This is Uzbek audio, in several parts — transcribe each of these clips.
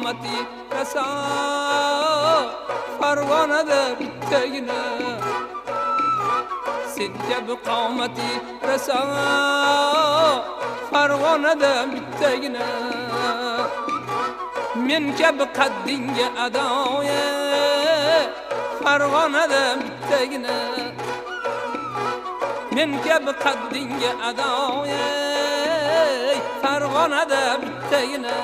qomati rasa Farg'onada bittagina sen kabi qomati rasa Farg'onada bittagina men kabi qaddingga adoya Farg'onada bittagina men kabi qaddingga adoya Farg'onada bittagina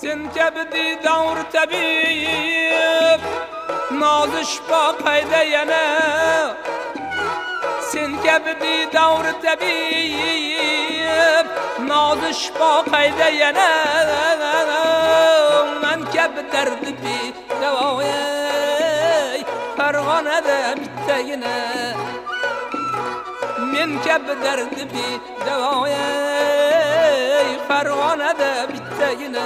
sen kabi didor tabib nozish boqayda yana sen kabi didor tabib nozish boqayda yana men kabi dardi davoya Farg'onada bittagina men kabi dardi davoya Farg'onada bittagina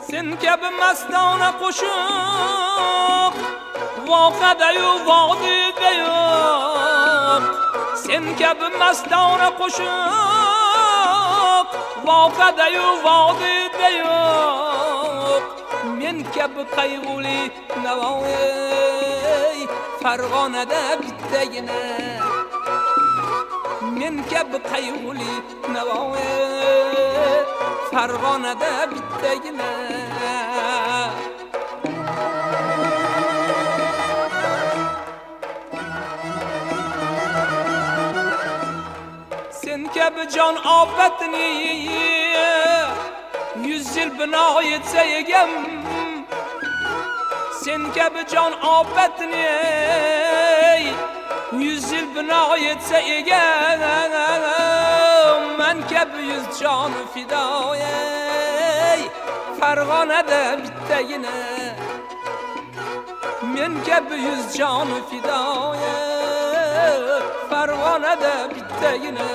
sen kabi mastona qo'shiq voqada-yu vodiyda yo'q sen kabi mastona qo'shiq voqada-yu vodiyda yo'q men kabi qayg'uli navoiy Farg'onada bittagina men kabi qayg'uli navoiy Farg'onada bittagina sen kabi jon ofatni 100 yil bino etsa egam sen kabi jon ofatni 100 yil bino etsa egam men kabi 100 jon fidoya Farg'onada bittagina men kabi 100 jon fidoya Farg'onada bittagina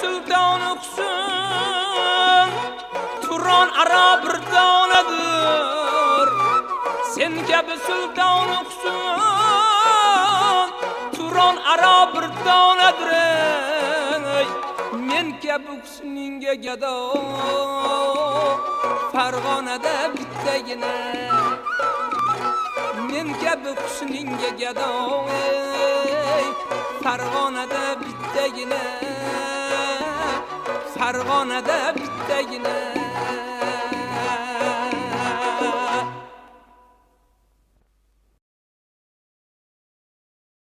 sultan Hüsn Turan Arab bir donadir sen kabi sultan Hüsn Turan Arab bir donadir men kabi husningga gado Farg'onada bittagina men kabi husningga gado Farg'onada bittagina Farg'onada bittagina